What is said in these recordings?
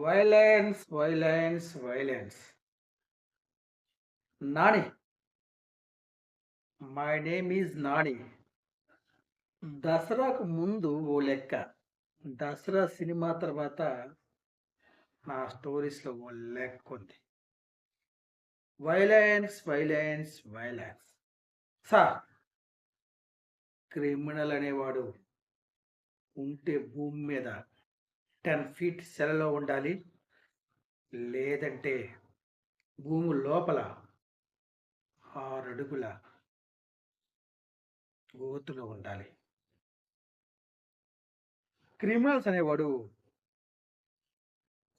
Violence, violence, violence. Nani. My name is Nani. దసరాకు ముందు ఓ లెక్క. దసరా సినిమా తర్వాత నా స్టోరీస్‌లో ఓ లెక్కుంది. Violence, violence, violence. Sir, criminal అనేవాడు ఉంటే భూమి మీద 10 ఫీట్ సెలలో ఉండాలి. లేదంటే భూమి లోపల 6 అడుగుల గోతులో ఉండాలి. క్రిమినల్స్ అనేవాడు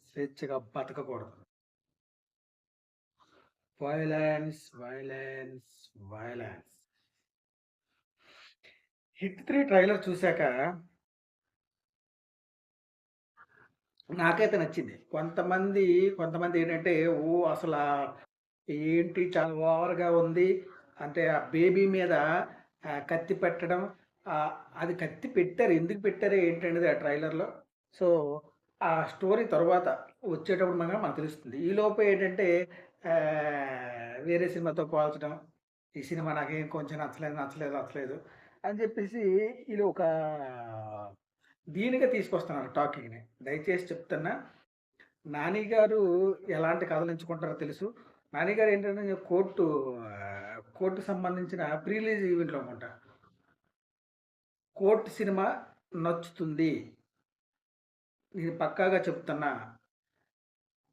స్వేచ్ఛగా బతకకూడదు. Violence, violence, violence. Hit 3 trailer చూశాక నాకైతే నచ్చింది. కొంతమంది ఏంటంటే, అసలా ఏంటి చాలా ఓవర్‌గా ఉంది. అంటే ఆ బేబీ మీద కత్తి పెట్టడం, అది కత్తి పెట్టారు. ఎందుకు పెట్టారో ఏంటనేది ఆ ట్రైలర్‌లో. సో, ఆ స్టోరీ తరువాత వచ్చేటప్పుడు మనకు తెలుస్తుంది. ఈలోపు ఏంటంటే వేరే సినిమాతో పోల్చడం. ఈ సినిమా నాకేం కొంచెం నచ్చలేదు అని చెప్పేసి ఈళ్ళు ఒక దీనిగా తీసుకొస్తున్నారు టాకింగ్‌ని. దయచేసి చెప్తున్నా, 'నాని' గారు ఎలాంటి కథలు ఎంచుకుంటారో తెలుసు. 'నాని' గారు ఏంటంటే కోర్ట్‌కి సంబంధించిన ప్రీ రిలీజ్ ఈవెంట్‌లో అనుకుంటా. కోర్ట్ సినిమా నచ్చుతుంది. నేను పక్కాగా చెప్తున్నా.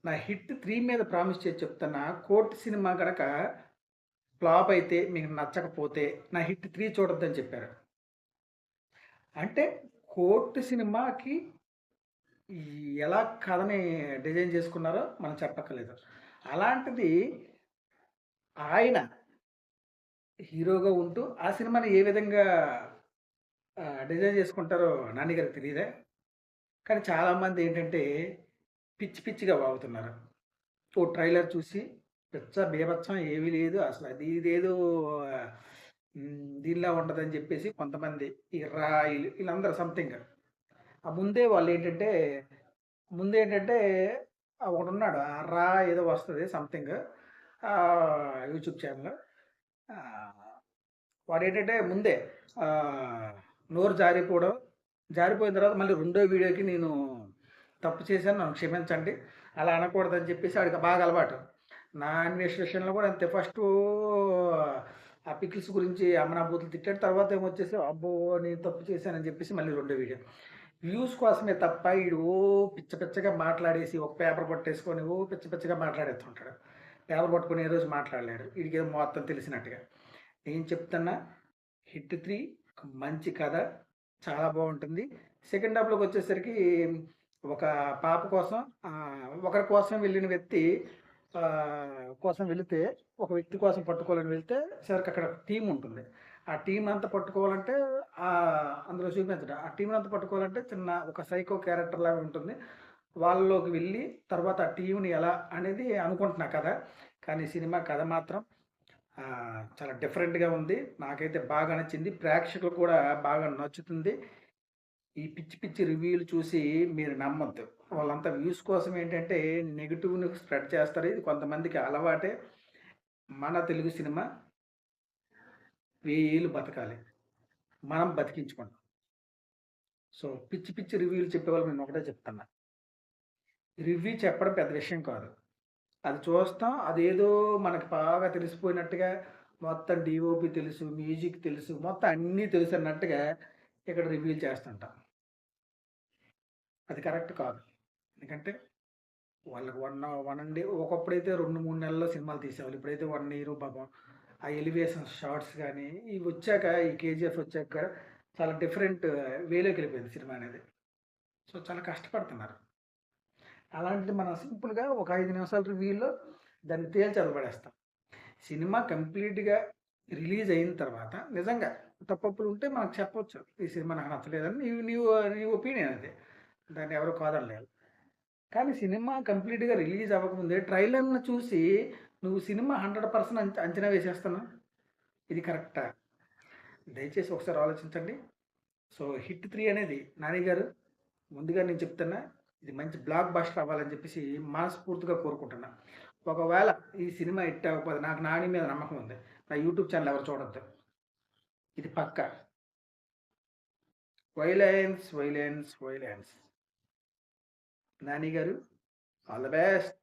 నా హిట్ 3 మీద ప్రామిస్ చేసి చెప్తున్నా. కోర్ట్ సినిమా గనక ఫ్లాప్ అయితే మీకు నచ్చకపోతే నా హిట్ 3 చూడొద్దని చెప్పారు. అంటే కోర్ట్ సినిమాకి ఎలా కథని డిజైన్ చేసుకున్నారో మనం చెప్పక్కర్లేదు. అలాంటిది ఆయన హీరోగా ఉంటూ ఆ సినిమాని ఏ విధంగా డిజైన్ చేసుకుంటారో నాని గారికి తెలీదా? కానీ చాలామంది ఏంటంటే పిచ్చిగా వాగుతున్నారు. ఓ ట్రైలర్ చూసి బీభత్సం ఏమీ లేదు. అసలు అది ఇదేదో దీనిలా ఉంటదని చెప్పేసి కొంతమంది ఈ ఈళ్ళందరూ సంథింగ్. ముందేంటంటే ముందేంటంటే ఒకడున్నాడు. ఏదో వస్తది సంథింగ్ యూట్యూబ్ ఛానెల్. వాడేంటంటే ముందే నోరు జారిపోయిన తర్వాత మళ్ళీ రెండో వీడియోకి నేను తప్పు చేశాను, నన్ను క్షమించండి, అలా అనకూడదని చెప్పేసి ఆడికి బాగా అలవాటు. నా ఇన్వెస్టిగేషన్‌లో కూడా అంతే. ఫస్టు ఆ పికిల్స్ గురించి అమ్మనా బూతులు తిట్టాడు. తర్వాత ఏమొచ్చేసి అబ్బో! నేను తప్పు చేశానని చెప్పేసి మళ్ళీ రెండో వీడియో. వ్యూస్ కోసమే తప్ప ఈడు పిచ్చగా మాట్లాడేసి ఒక పేపర్ పట్టేసుకొని పిచ్చగా మాట్లాడేస్తుంటాడు. పేపర్ పట్టుకొని ఏ రోజు మాట్లాడలేడు. ఈడికేదో మొత్తం తెలిసినట్టుగా. నేను చెప్తున్నా, హిట్ 3 ఒక మంచి కథ. చాలా బావుంటుంది. సెకండ్ హాఫ్‌లోకొచ్చేసరికి ఒక పాప కోసం ఒకరి కోసం వెళ్ళిన వ్యక్తి కోసం వెళితే, ఒక వ్యక్తి కోసం పట్టుకోవాలని వెళ్తే చివరికి అక్కడ టీమ్ ఉంటుంది. ఆ టీమ్ అంతా పట్టుకోవాలంటే అందులో చూపించడు. ఆ టీమ్‌ని అంతా పట్టుకోవాలంటే చిన్న ఒక సైకో క్యారెక్టర్ లాగా ఉంటుంది. వాళ్ళలోకి వెళ్ళి తర్వాత ఆ టీమ్‌ని ఎలా అనేది అనుకుంటున్నా కథ. కానీ సినిమా కథ మాత్రం చాలా డిఫరెంట్‌గా ఉంది. నాకైతే బాగా నచ్చింది. ప్రేక్షకులకు కూడా బాగా నచ్చుతుంది. ఈ పిచ్చి రివ్యూలు చూసి మీరు నమ్మొద్దు. వాళ్ళంతా వ్యూస్ కోసం ఏంటంటే నెగెటివ్‌ని స్ప్రెడ్ చేస్తారు. ఇది కొంతమందికి అలవాటే. మన తెలుగు సినిమా వెయ్యేళ్ళు బతకాలి. మనం బతికించుకుంటాం. సో, పిచ్చి రివ్యూలు చెప్పేవాళ్ళకి నేను ఒకటే చెప్తున్నా. రివ్యూ చెప్పడం పెద్ద విషయం కాదు. అది చూస్తాం. అదేదో మనకు బాగా తెలిసిపోయినట్టుగా మొత్తం డీఓపీ తెలుసు, మ్యూజిక్ తెలుసు, మొత్తం అన్నీ తెలుసన్నట్టుగా ఇక్కడ రివ్యూలు చేస్తుంటాం. అది కరెక్ట్ కాదు. ఎందుకంటే వాళ్ళకి ఒకప్పుడైతే 2, 3 నెలల్లో సినిమాలు తీసేవాళ్ళు. ఇప్పుడైతే 1 ఇయర్ పాపం. ఆ ఎలివేషన్ షాట్స్ గానీ, ఇవి వచ్చాక ఈ కేజీఎఫ్ వచ్చాక చాలా డిఫరెంట్ వేలోకెళ్ళిపోయింది సినిమా అనేది. సో, చాలా కష్టపడుతున్నారు. అలాంటిది మనం సింపుల్‌గా ఒక 5 నిమిషాల రివ్యూలో దాన్ని తేల్చి పడేస్తాం. సినిమా కంప్లీట్‌గా రిలీజ్ అయిన తర్వాత నిజంగా తప్పొప్పులు ఉంటే మనకు చెప్పొచ్చు. ఈ సినిమా నాకు నచ్చలేదని నీ ఒపీనియన్ అది. దాన్ని ఎవరు కాదనలేరు. కానీ సినిమా కంప్లీట్‌గా రిలీజ్ అవ్వకముందే ట్రైలర్‌ని చూసి నువ్వు సినిమా 100% అంచనా వేసేస్తున్నావు. ఇది కరెక్టా? దయచేసి ఒకసారి ఆలోచించండి. సో, హిట్ 3 అనేది 'నాని' గారు ముందుగా నేను చెప్తున్నా, ఇది మంచి బ్లాక్ బస్టర్ అవ్వాలని చెప్పేసి మనస్ఫూర్తిగా కోరుకుంటున్నా. ఒకవేళ ఈ సినిమా హిట్ అవ్వకపోతే నాకు నాని మీద నమ్మకం ఉంది. నా యూట్యూబ్ ఛానల్ ఎవరు చూడొద్దు. ఇది పక్కా. Violence, violence, violence. Nani garu all the best.